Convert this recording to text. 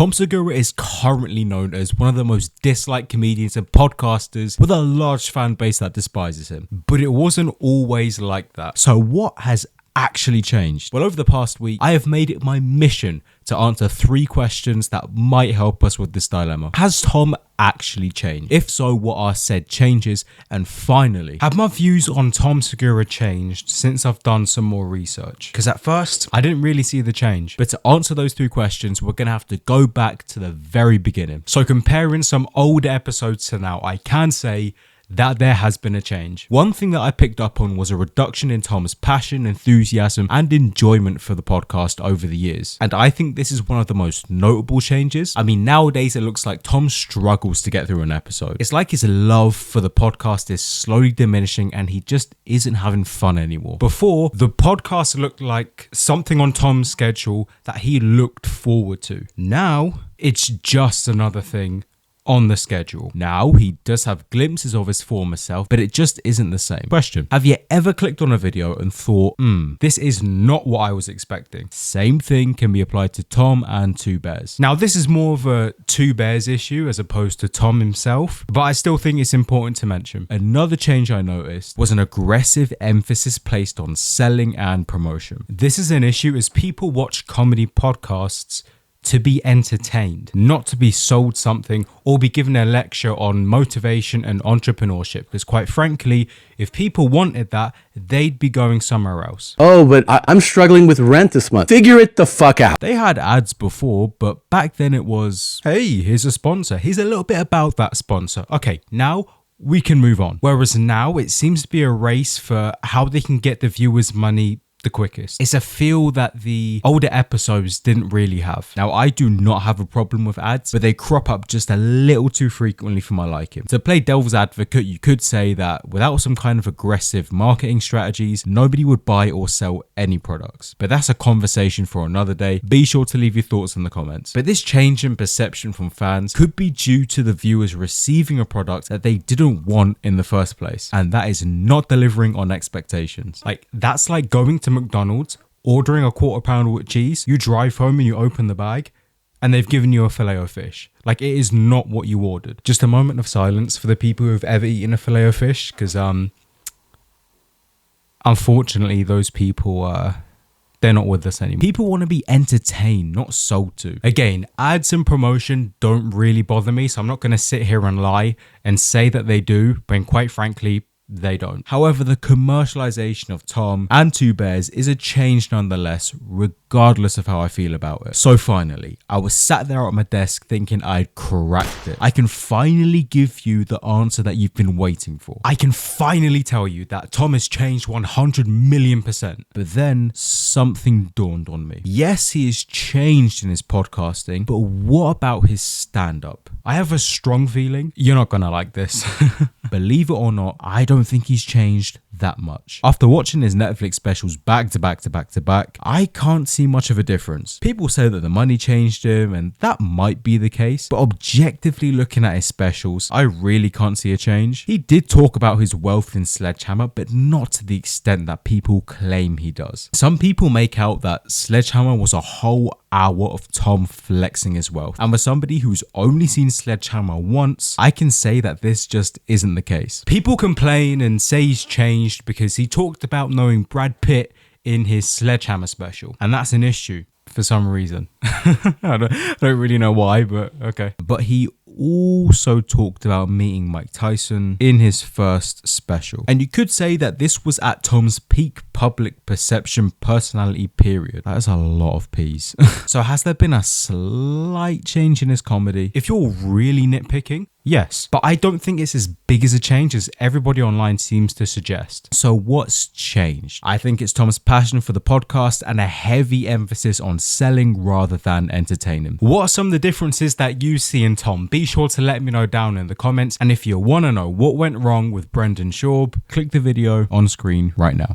Tom Segura is currently known as one of the most disliked comedians and podcasters with a large fan base that despises him. But it wasn't always like that. So what has actually changed? Well, over the past week, I have made it my mission to answer 3 questions that might help us with this dilemma. Has Tom actually changed? If so, what are said changes? And finally, have my views on Tom Segura changed since I've done some more research? Because at first, I didn't really see the change. But to answer those 2 questions, we're going to have to go back to the very beginning. So comparing some old episodes to now, I can say that there has been a change. One thing that I picked up on was a reduction in Tom's passion, enthusiasm, and enjoyment for the podcast over the years. And I think this is one of the most notable changes. I mean, nowadays it looks like Tom struggles to get through an episode. It's like his love for the podcast is slowly diminishing and he just isn't having fun anymore. Before, the podcast looked like something on Tom's schedule that he looked forward to. Now, it's just another thing on the schedule. Now, he does have glimpses of his former self, but it just isn't the same. Question: have you ever clicked on a video and thought, this is not what I was expecting? Same thing can be applied to Tom and Two Bears. Now, this is more of a Two Bears issue as opposed to Tom himself, but I still think it's important to mention. Another change I noticed was an aggressive emphasis placed on selling and promotion. This is an issue as people watch comedy podcasts to be entertained, not to be sold something or be given a lecture on motivation and entrepreneurship. Because quite frankly, if people wanted that, they'd be going somewhere else. Oh, but I'm struggling with rent this month. Figure it the fuck out. They had ads before, but back then it was, hey, here's a sponsor. Here's a little bit about that sponsor. Okay, now we can move on. Whereas now it seems to be a race for how they can get the viewers' money the quickest. It's a feel that the older episodes didn't really have. Now, I do not have a problem with ads, but they crop up just a little too frequently for my liking. To play devil's advocate, you could say that without some kind of aggressive marketing strategies, nobody would buy or sell any products. But that's a conversation for another day. Be sure to leave your thoughts in the comments. But this change in perception from fans could be due to the viewers receiving a product that they didn't want in the first place. And that is not delivering on expectations. That's like going to McDonald's, ordering a quarter pounder with cheese, you drive home and you open the bag and they've given you a filet o fish. It is not what you ordered. Just a moment of silence for the people who have ever eaten a filet o fish, because unfortunately those people they're not with us anymore. People want to be entertained, not sold to. Again, ads and promotion don't really bother me, so I'm not going to sit here and lie and say that they do, when quite frankly, they don't. However, the commercialization of Tom and Two Bears is a change nonetheless, regardless of how I feel about it. So finally, I was sat there at my desk thinking I'd cracked it. I can finally give you the answer that you've been waiting for. I can finally tell you that Tom has changed 100 million%. But then something dawned on me. Yes, he has changed in his podcasting, but what about his stand-up? I have a strong feeling you're not gonna like this. Believe it or not, I don't think he's changed that much. After watching his Netflix specials back to back to back to back, I can't see much of a difference. People say that the money changed him, and that might be the case, but objectively looking at his specials, I really can't see a change. He did talk about his wealth in Sledgehammer, but not to the extent that people claim he does. Some people make out that Sledgehammer was a whole hour of Tom flexing his wealth, and for somebody who's only seen Sledgehammer once, I can say that this just isn't the case. People complain and say he's changed because he talked about knowing Brad Pitt in his Sledgehammer special, and that's an issue for some reason. I don't really know why, but okay. But he also talked about meeting Mike Tyson in his first special, and you could say that this was at Tom's peak public perception personality period. That is a lot of P's. So has there been a slight change in his comedy? If you're really nitpicking, yes, but I don't think it's as big as a change as everybody online seems to suggest. So what's changed? I think it's Tom's passion for the podcast and a heavy emphasis on selling rather than entertaining. What are some of the differences that you see in Tom? Be sure to let me know down in the comments. And if you want to know what went wrong with Brendan Schaub, click the video on screen right now.